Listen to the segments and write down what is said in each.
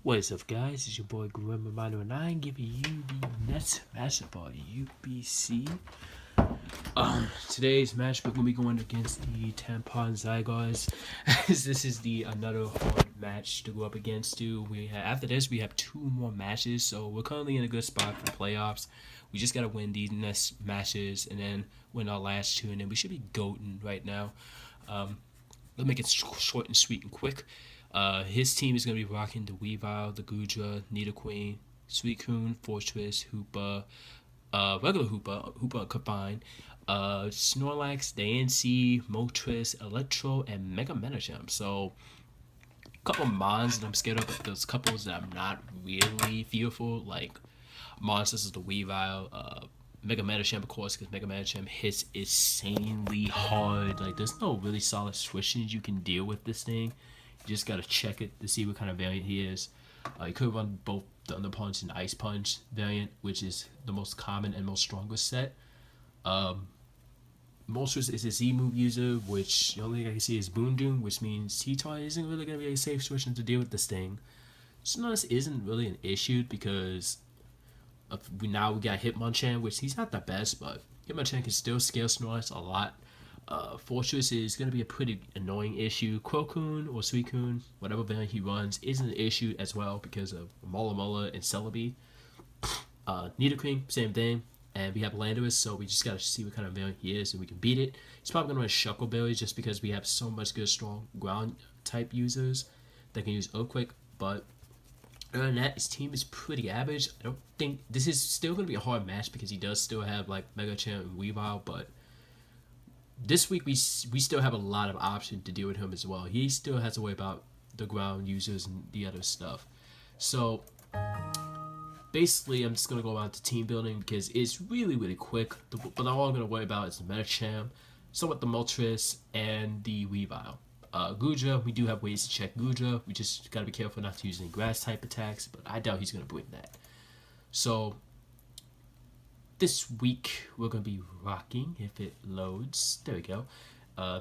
What is up, guys? It's your boy Grim Romano, and I'm giving you the next matchup on UBC. Today's match we're gonna be going against the Tampa and Zygardes. As this is another hard match to go up against. After this we have two more matches, so we're currently in a good spot for the playoffs. We just gotta win these next matches and then win our last two, and then we should be golden right now. Let's make it short and sweet and quick. His team is going to be rocking the Weavile, the Gudra, Nidoqueen, Suicune, Fortress, Hoopa, regular Hoopa combined, Snorlax, Diancie, Moltres, Electro, and Mega Medicham. So, a couple mons that I'm scared of, but there's couples that I'm not really fearful. Like, mons such as the Weavile, Mega Medicham, of course, because Mega Medicham hits insanely hard. Like, there's no really solid switches you can deal with this thing. You just gotta check it to see what kind of variant he is. You could run both the Thunder Punch and Ice Punch variant, which is the most common and most strongest set. Moltres is a Z move user, which the only thing I can see is Boondoom, which means T-Toy isn't really gonna be a safe situation to deal with this thing. Snorlax isn't really an issue because now we got Hitmonchan, which he's not the best, but Hitmonchan can still scale Snorlax a lot. Fortress is going to be a pretty annoying issue. Crocoon or Suicune, whatever variant he runs, isn't an issue as well because of Mulla and Celebi. Nidoqueen, same thing. And we have Landorus, so we just got to see what kind of variant he is and we can beat it. He's probably going to run Shuckleberry just because we have so much good, strong ground type users that can use Earthquake. But other than that, his team is pretty average. I don't think this is still going to be a hard match because he does still have like Mega Champ and Weavile, but this week we still have a lot of options to deal with him as well. He still has to worry about the ground users and the other stuff. So basically, I'm just gonna go about the team building because it's really quick. But all I'm gonna worry about is the Medicham, somewhat the Moltres, and the Weavile. Gudra, we do have ways to check Gudra. We just gotta be careful not to use any grass type attacks, but I doubt he's gonna bring that. So this week we're going to be rocking, if it loads, there we go.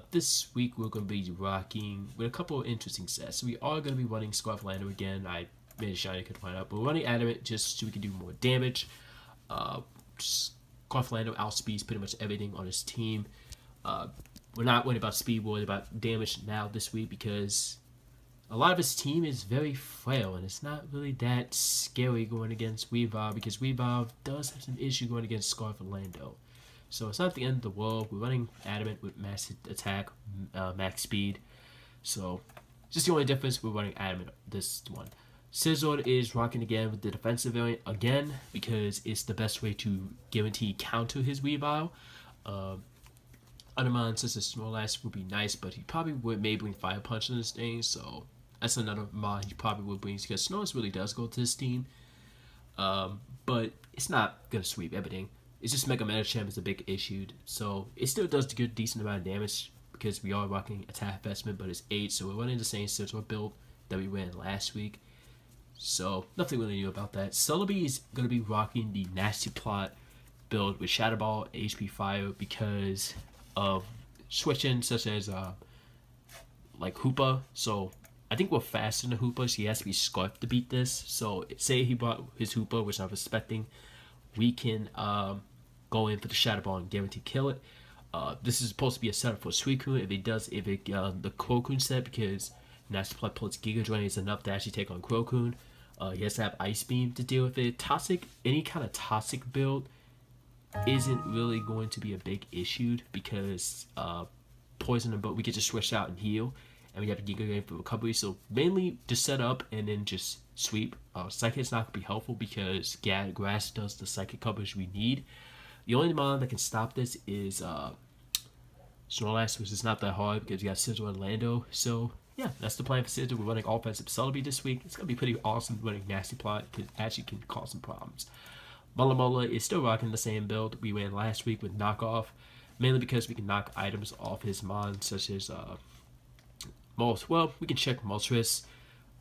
This week we're going to be rocking with a couple of interesting sets. So we are going to be running Scarflander again. I made a shiny, could find out, but we're running Adamant just so we can do more damage. Scarflander outspeeds pretty much everything on his team. We're not worried about speed, we're worried about damage now this week because a lot of his team is very frail, and it's not really that scary going against Weavile because Weavile does have some issue going against Scarf and Lando. So it's not the end of the world. We're running Adamant with max attack, max speed. So just the only difference, we're running Adamant this one. Scizor is rocking again with the defensive variant again because it's the best way to guarantee counter his Weavile. Other mons such as Snorlax would be nice, but he probably would Maybelline Fire Punch on this thing, so that's another mod he probably would bring because Snorlax really does go to his team. But it's not going to sweep everything. It's just Mega Medicham is a big issue. So it still does a good, decent amount of damage because we are rocking attack investment, but it's 8. So we're running the same Scizor build that we ran last week. So nothing really new about that. Celebi is going to be rocking the Nasty Plot build with Shadow Ball, HP Fire because of switching such as like Hoopa. So I think we're faster than Hoopa, so he has to be Scarf to beat this. So say he brought his Hoopa, which I'm expecting, we can go in for the Shadow Ball and guarantee kill it. This is supposed to be a setup for Suicune if the Crocoon set, because Nasty Plot plus Giga Drain is enough to actually take on Crocoon. He has to have Ice Beam to deal with it. Toxic, any kind of Toxic build isn't really going to be a big issue because Poison, but we can just switch out and heal, and we have a Giga Drain for recovery. So mainly just set up and then just sweep. Psychic's not going to be helpful because Grass does the Psychic coverage we need. The only mon that can stop this is Snorlax, which is not that hard because we got Scizor and Lando. So yeah, that's the plan for Scizor. We're running offensive Celebi this week. It's going to be pretty awesome running Nasty Plot because it actually can cause some problems. Mulla is still rocking the same build we ran last week with Knockoff, mainly because we can knock items off his mon, such as we can check Moltres,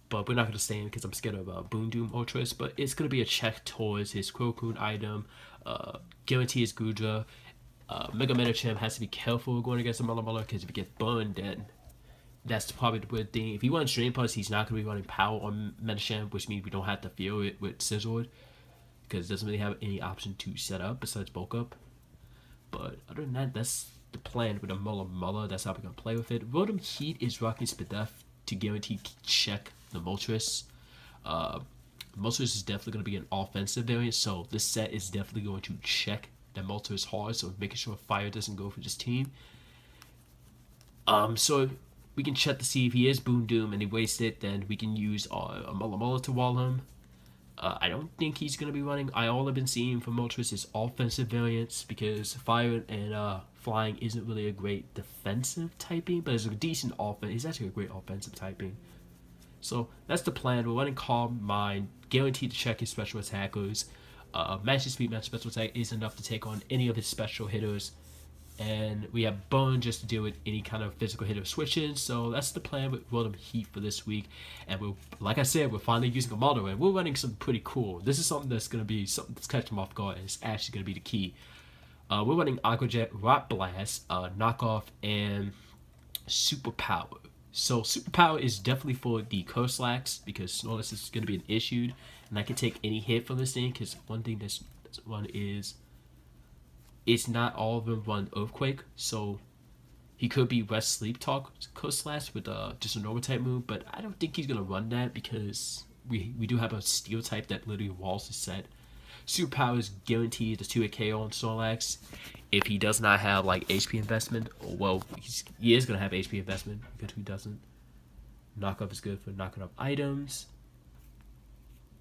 but we're not going to stay in because I'm scared of Boondoom Moltres, but it's going to be a check towards his Crocoon item, guarantee his Gudra. Mega Medicham has to be careful going against the Mulla because if he gets burned, then that's probably the weird thing. If he runs Drain Punch, he's not going to be running Power on Metasham, which means we don't have to feel it with Scizor, because it doesn't really have any option to set up besides Bulk Up. But other than that, that's the plan with a Muller. That's how we're going to play with it. Rotom Heat is rocking Spadef to guarantee check the Moltres. Moltres is definitely going to be an offensive variant, so this set is definitely going to check the Moltres hard, so making sure fire doesn't go for this team. So we can check to see if he is Boom Doom and he wastes it, then we can use a Muller to wall him. I don't think he's going to be running. All I've been seeing from Moltres is offensive variants, because fire and flying isn't really a great defensive typing, but it's a decent offense. He's actually a great offensive typing. So that's the plan. We're running Calm Mind, guaranteed to check his special attackers. Match speed, match special attack is enough to take on any of his special hitters. And we have Bone just to deal with any kind of physical hitter switches. So that's the plan with Rotom Heat for this week. And we're, like I said, we're finally using a model, and we're running something pretty cool. This is something that's going to be something that's catching him off guard, and it's actually going to be the key. We're running Aqua Jet, Rock Blast, Knockoff, and Super Power. So Super Power is definitely for the Curslax, because Snorlax is going to be an issue, and I can take any hit from this thing, because one thing that's run is it's not all of them run Earthquake, so he could be Rest Sleep Talk Curslash with just a normal type move, but I don't think he's going to run that, because we do have a Steel type that literally walls the set. Super Power is guaranteed the 2-hit KO on Snorlax if he does not have like HP investment. Well, he is going to have HP investment, because who doesn't? Knock Up is good for knocking up items.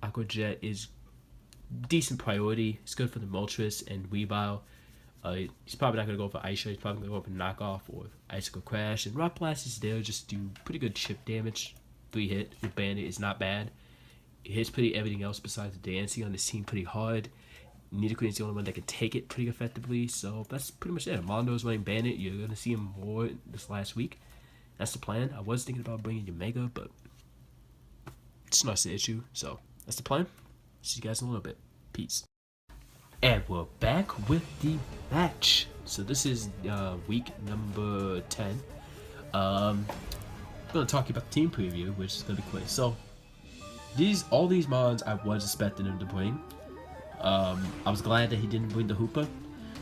Aqua Jet is decent priority. It's good for the Moltres and Weavile. He's probably not going to go for Ice Shot. He's probably going to go for Knockoff or Icicle Crash. And Rock Blast is there just to do pretty good chip damage. 3-hit with Bandit is not bad. It hits pretty everything else besides the dancing on this team pretty hard. Nidoqueen is the only one that can take it pretty effectively. So that's pretty much it. Mondo's running Bandit. You're going to see him more this last week. That's the plan. I was thinking about bringing your Mega, but it's not the issue. So that's the plan. See you guys in a little bit. Peace. And we're back with the match. So this is week number 10. I'm going to talk about the team preview, which is going to be quick. So all these mods I was expecting him to bring. I was glad that he didn't bring the Hoopa,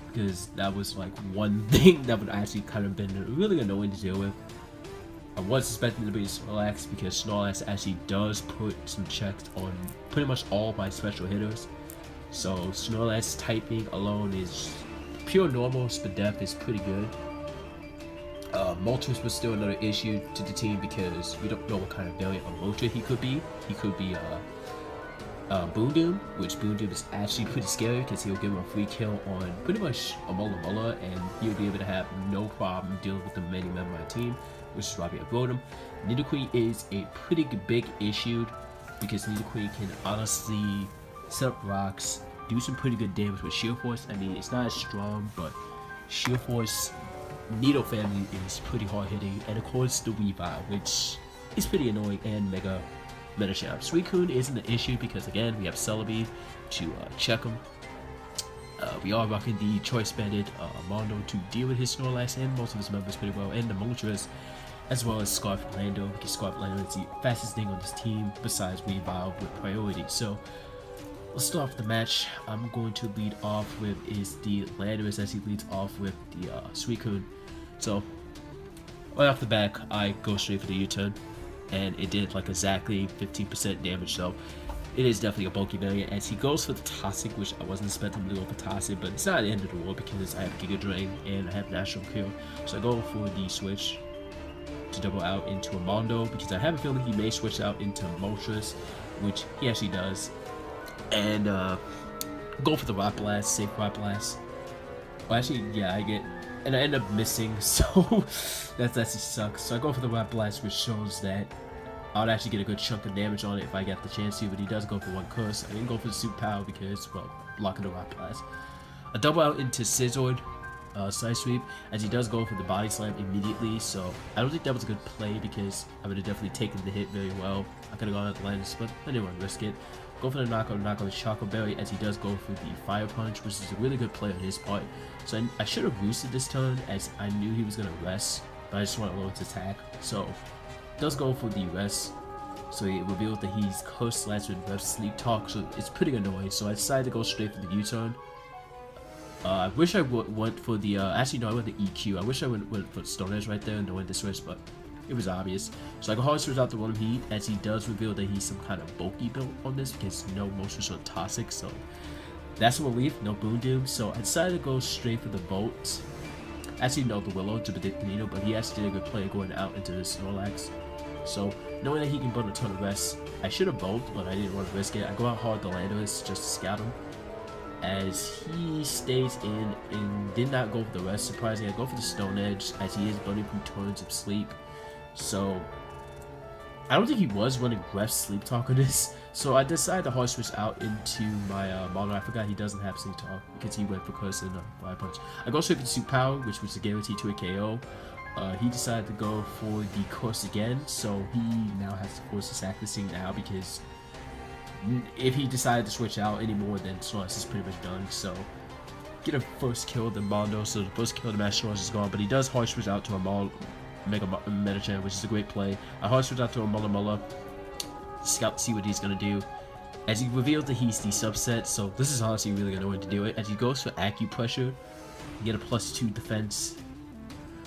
because that was like one thing that would actually kind of been really annoying to deal with. I was expecting to bring Snorlax, because Snorlax actually does put some checks on pretty much all my special hitters. So Snorlax typing alone is pure normal. Spadef is pretty good. Moltres was still another issue to the team, because we don't know what kind of variant of Moltres he could be. He could be Boom Doom, which Boom Doom is actually pretty scary, because he'll give him a free kill on pretty much a Muller, and he'll be able to have no problem dealing with the many member of my team, which is why we wrote him. Nidoqueen is a pretty big issue, because Nidoqueen can honestly set up rocks, do some pretty good damage with Shield Force. I mean, it's not as strong, but Shield Force, Nido family is pretty hard hitting, and of course the Weavile, which is pretty annoying, and Mega Metasham. Suicune isn't an issue, because again we have Celebi to check him. We are rocking the Choice Bandit Mondo to deal with his Snorlax and most of his members pretty well, and the Moltres, as well as Scarf Lando, because Scarf Lando is the fastest thing on this team besides Weavile with priority. So let's start off the match. I'm going to lead off with is the Landorus, as he leads off with the Suicune. So right off the back, I go straight for the U-turn, and it did like exactly 15% damage. So it is definitely a bulky variant, as he goes for the Toxic, which I wasn't expecting him to go for Toxic, but it's not the end of the world, because I have Giga Drain and I have Natural Kill. So I go for the switch to double out into a Mondo, because I have a feeling he may switch out into Moltres, which he actually does. And go for the Rock Blast, safe Rock Blast. Well, actually, yeah, and I end up missing, so that actually sucks. So I go for the Rock Blast, which shows that I would actually get a good chunk of damage on it if I get the chance to, but he does go for one curse. I didn't go for the Super Power because, well, blocking the Rock Blast. A double out into Scizor, side sweep, as he does go for the Body Slam immediately, so I don't think that was a good play, because I would have definitely taken the hit very well. I could have gone out the Landis, but I didn't want to risk it. Go for the knock on Choco Berry, as he does go for the Fire Punch, which is a really good play on his part. So I should have boosted this turn, as I knew he was going to rest but I just want to load its attack. So does go for the rest. So it revealed that he's cursed last with ref sleep talk, so it's pretty annoying. So I decided to go straight for the U-turn. I wish I went for the actually no, I went the EQ. I wish I went for Stone Edge right there and went the switch, but it was obvious. So I go hard switch out the one heat, as he does reveal that he's some kind of bulky build on this because no motions are toxic. So that's a relief, no Boon Doom. So I decided to go straight for the Bolt. Actually no, the Willow to predict the Nino, but he actually did a good play going out into the Snorlax. So knowing that he can burn a ton of rest, I should have bolted, but I didn't want to risk it. I go out hard the Landorus just to scout him, as he stays in and did not go for the rest. Surprisingly, I go for the Stone Edge, as he is burning from turns of sleep. So I don't think he was running ref sleep talk on this. So I decided to hard switch out into my model. I forgot he doesn't have sleep talk because he went for curse and fire punch. I go straight for Super Power, which was a guarantee to a KO. He decided to go for the course again, so he now has to force his accuracy now, because if he decided to switch out anymore, then Snorlax is pretty much done. So get a first kill the Mondo, so the first kill the Master Snorlax is gone, but he does hard switch out to a Mega Metachan, which is a great play. I hard switch out to a Mulla scout to see what he's gonna do, as he revealed that he's the subset. So this is honestly really gonna know when to do it, as he goes for Acupressure, you get a +2 defense.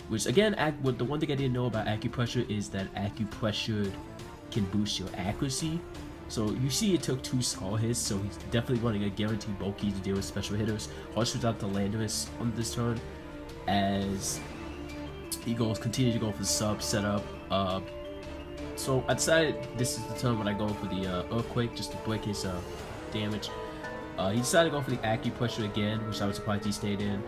Which again, the one thing I didn't know about Acupressure is that Acupressure can boost your accuracy. So you see it took 2 skull hits, so he's definitely running a guaranteed bulky to deal with special hitters. Hard switch out to Landorus on this turn, as he continue to go for the sub setup. So I decided this is the turn when I go for the Earthquake, just to break his damage. He decided to go for the Acupressure again, which I was surprised he stayed in,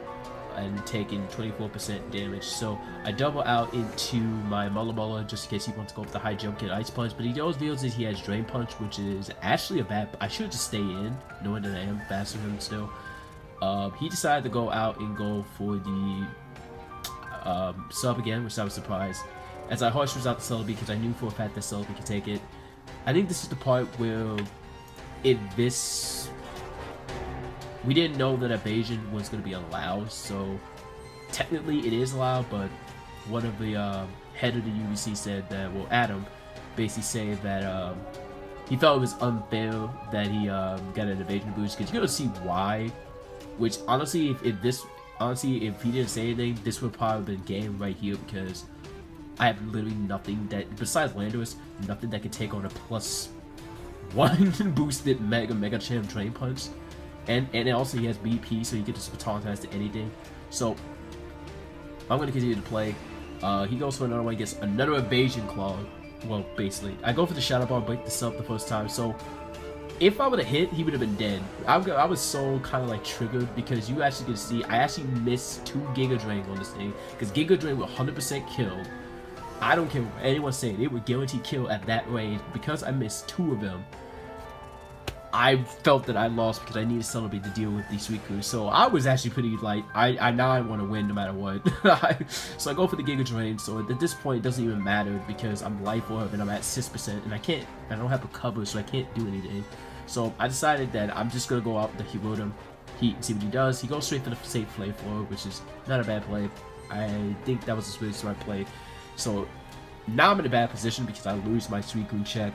and taking 24% damage. So I double out into my Mulla just in case he wants to go for the high jump, get Ice Punch, but he always reveals that he has Drain Punch, which is actually a bad. I should just stay in, knowing that I am faster than him still. He decided to go out and go for the sub again, which I was surprised, as I hard switched out the Celebi because I knew for a fact that Celebi could take it. I think this is the part where we didn't know that evasion was going to be allowed, so technically it is allowed, but one of the head of the UBC said that, well, Adam basically said that he felt it was unfair that he got an evasion boost, because you're going to see why, which honestly, if he didn't say anything, this would probably have been game right here, because I have literally nothing that, besides Landorus, nothing that can take on a +1 boosted Mega Champ Drain Punch. And also he has BP, so he can just baton pass to anything. So I'm going to continue to play. He goes for another one, gets another evasion claw. Well, basically, I go for the Shadow Ball, break this up the first time. So if I would have hit, he would have been dead. I was so kind of like triggered, because you actually can see I actually missed 2 Giga Drain on this thing, because Giga Drain will 100% kill. I don't care what anyone's saying, it would guarantee kill at that range. Because I missed 2 of them, I felt that I lost, because I needed Celebi to deal with the Suicune. So I was actually pretty like, I want to win no matter what. So I go for the Giga Drain. So at this point it doesn't even matter, because I'm life orb and I'm at 6%, and I don't have a cover, so I can't do anything. So I decided that I'm just gonna go out the Hirotum Heat and see what he does. He goes straight for the safe Flamethrower, which is not a bad play. I think that was a really smart play. So now I'm in a bad position because I lose my Suicune check.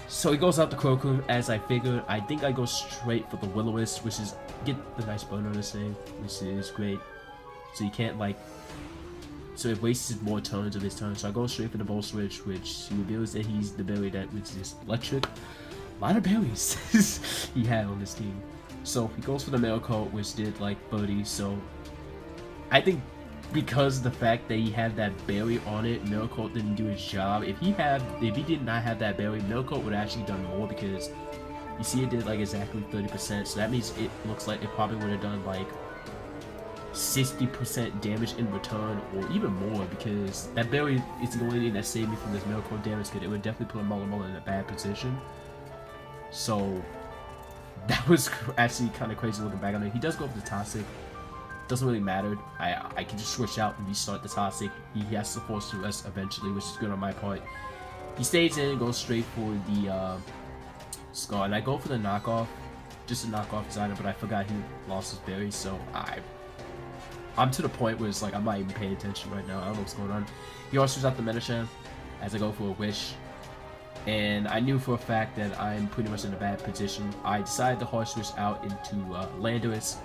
So he goes out the Crocum, as I figured. I think I go straight for the Will-O-Wisp, which is get the nice burn on this thing, which is great. So you can't like, so it wastes more turns of his turn. So I go straight for the Volt Switch, which reveals that he's the berry that which is electric. A lot of berries he had on this team. So he goes for the Mail Coat, which did like 30. So I think because of the fact that he had that berry on it, Miracle didn't do his job. If he did not have that berry, Miracle would have actually done more, because you see it did like exactly 30%. So that means it looks like it probably would have done like 60% damage in return, or even more, because that berry is the only thing that saved me from this Miracle damage, because it would definitely put Mulla in a bad position. So that was actually kind of crazy looking back on it. He does go for the Toxic. Doesn't really matter. I can just switch out and restart the Toxic. He has to force the rest eventually, which is good on my part. He stays in and goes straight for the Scar, and I go for the knockoff, just a knockoff designer, but I forgot he lost his berry, so I'm to the point where it's like I'm not even paying attention right now. I don't know what's going on. He also out the Medicham as I go for a wish. And I knew for a fact that I'm pretty much in a bad position. I decided to hard switch out into Landorus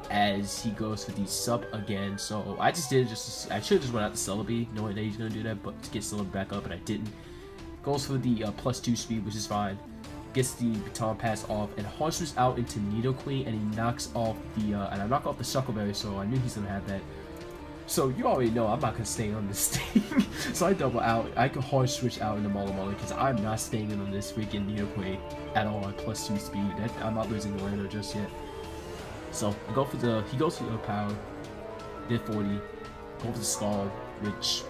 as he goes for the sub again. So I just did it I should have just went out to Celebi, knowing that he's going to do that, but to get Celebi back up, and I didn't. Goes for the +2 speed, which is fine. Gets the baton pass off and hard switch out into Nidoqueen, and he knocks off the and I knock off the Shuckleberry, so I knew he's going to have that. So you already know I'm not going to stay on this thing. So I double out. I can hard switch out into Molly because I'm not staying in on this freaking Nidoqueen at all at +2 speed. I'm not losing the Lando just yet. So I go for he goes for the power, did 40, go for the Scald, which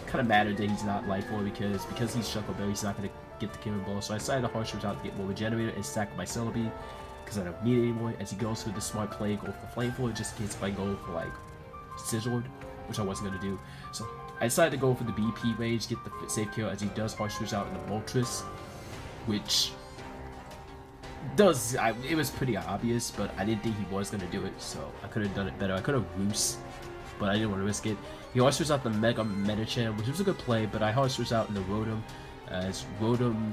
kind of mattered that he's not Life Orb because he's Shuckleberry, he's not going to get the killing blow. So I decided to hard switch out to get more Regenerator and stack my Celebi because I don't need it anymore. As he goes for the Smart Play, go for the Flame Floor, just in case if I go for like Sizzled, which I wasn't going to do. So I decided to go for the BP Rage, get the safe kill as he does hard switch out into Moltres, which it was pretty obvious, but I didn't think he was going to do it, so I could have done it better. I could have Roost, but I didn't want to risk it. He hard switched out the Mega Medicham, which was a good play, but I hard switched out into Rotom, as Rotom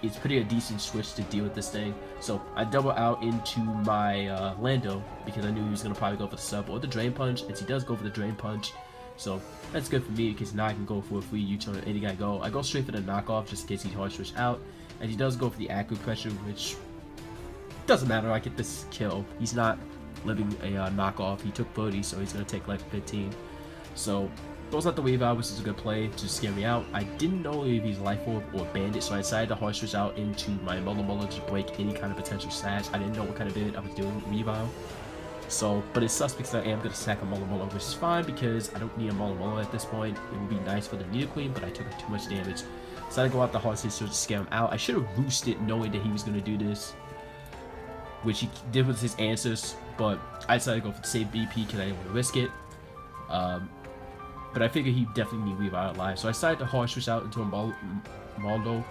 is pretty a decent switch to deal with this thing. So I double out into my Lando because I knew he was going to probably go for the sub or the Drain Punch, as he does go for the Drain Punch. So that's good for me because now I can go for a free U-turn at any guy go. I go straight for the knockoff just in case he hard switch out. And he does go for the Acupressure, which doesn't matter. I get this kill. He's not living a knockoff. He took 30, so he's going to take like 15. So goes out the Wave Out, which is a good play to scare me out. I didn't know if he's Life Orb or Bandit, so I decided to hard switch out into my Mulla to break any kind of potential slash. I didn't know what kind of bit I was doing with Weavile. So, but it sucks because I am going to sack a Mulla, which is fine because I don't need a Mulla at this point. It would be nice for the Nidoqueen, but I took too much damage. So I go out the hard switch to scare him out. I should have roosted knowing that he was going to do this, which he did with his answers, but I decided to go for the same BP because I didn't want to risk it. But I figured he definitely need Weavile alive, so I decided to hard switch out into a Maldo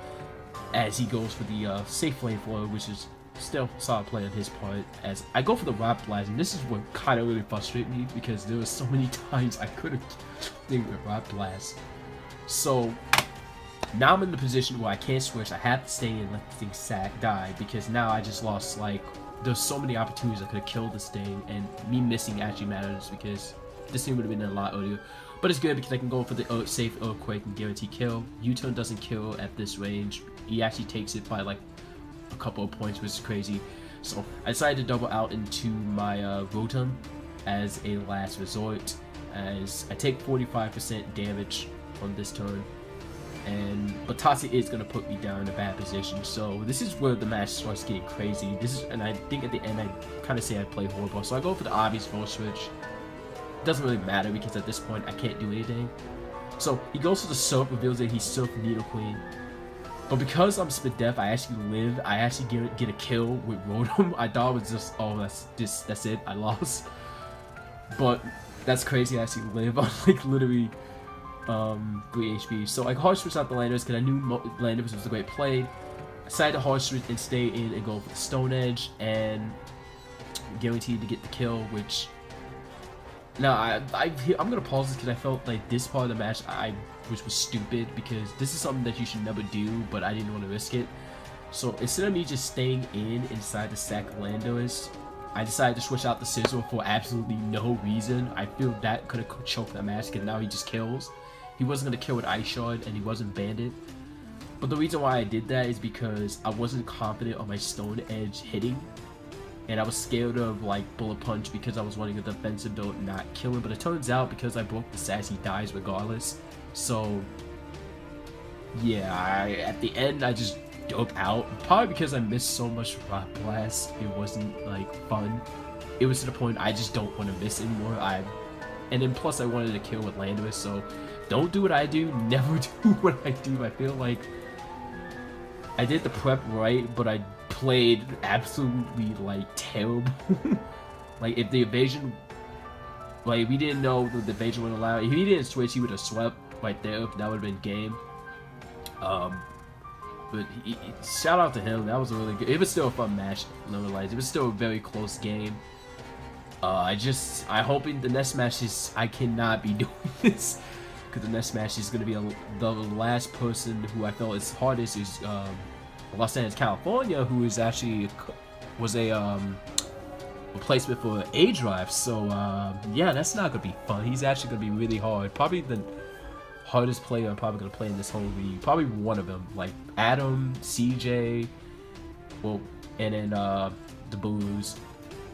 as he goes for the safe Flame Flow, which is still a solid play on his part. As I go for the Rock Blast, and this is what kind of really frustrated me because there were so many times I could have thing with Rock Blast. So now I'm in the position where I can't switch. I have to stay and let the thing die because now I just lost, like, there's so many opportunities I could have killed this thing, and me missing actually matters because this thing would have been a lot earlier. But it's good because I can go for the safe Earthquake and guarantee kill. U-turn doesn't kill at this range. He actually takes it by like a couple of points, which is crazy. So I decided to double out into my Rotom as a last resort, as I take 45% damage on this turn. And Batasi is going to put me down in a bad position, so this is where the match starts getting crazy. And I think at the end I kind of say I play horrible, so I go for the obvious full switch. It doesn't really matter because at this point I can't do anything. So he goes for the Surf, reveals that he's Surf Nidoqueen. But because I'm split def, I actually live. I actually get a kill with Rotom. I thought it was just, oh, that's it, I lost. But that's crazy. I actually live on like literally 3 HP. So I hard switch out the Landorus because I knew Landorus was a great play. I decided to hard switch and stay in and go for the Stone Edge and guaranteed to get the kill, which now I'm gonna pause this because I felt like this part of the match which was stupid because this is something that you should never do, but I didn't want to risk it. So instead of me just staying inside the sack Landorus, I decided to switch out the Sizzle for absolutely no reason. I feel that could have choked that match because now he just kills. He wasn't going to kill with Ice Shard and he wasn't Bandit. But the reason why I did that is because I wasn't confident on my Stone Edge hitting. And I was scared of like Bullet Punch because I was running a defensive build not killing. But it turns out because I broke the sass, he dies regardless. So yeah, at the end I just doped out. Probably because I missed so much Rock Blast. It wasn't like fun. It was to the point I just don't want to miss anymore. And then plus I wanted to kill with Landorus, so don't do what I do, never do what I do. I feel like I did the prep right, but I played absolutely like terrible. Like if the evasion, like we didn't know that the evasion would allow. If he didn't switch, he would have swept right there. That would have been game. But shout out to him. That was a really good. It was still a fun match. Nonetheless, it was still a very close game. I hope in the next matches I cannot be doing this, because the next match is gonna be the last person who I felt is hardest is Los Angeles, California, who is actually was a replacement for A Drive. So yeah, that's not gonna be fun. He's actually gonna be really hard. Probably the hardest player I'm probably gonna play in this whole league. Probably one of them, like Adam, CJ, well, and then the Blues.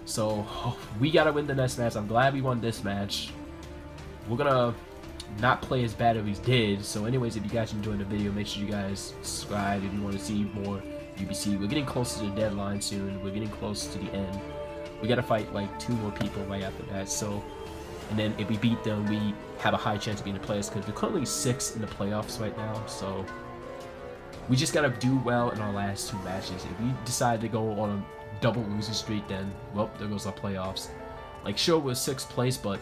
So we gotta win the next match. I'm glad we won this match. We're gonna not play as bad as we did. So anyways, if you guys enjoyed the video, make sure you guys subscribe if you want to see more UBC. We're getting close to the deadline soon. We're getting close to the end. We gotta fight like 2 more people right after that. So, and then if we beat them, we have a high chance of being the playoffs, because we're currently 6th in the playoffs right now. So we just gotta do well in our last 2 matches. If we decide to go on a double losing streak, then well, there goes our playoffs. Like, sure, we're 6th place, but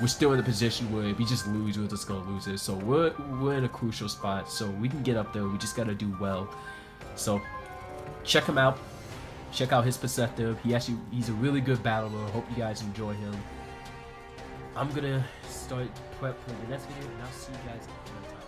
we're still in a position where if we just lose, we're just gonna lose it. So we're in a crucial spot, so we can get up there. We just gotta do well. So check him out. Check out his perspective. He's a really good battler. Hope you guys enjoy him. I'm gonna start prep for the next video, and I'll see you guys next time.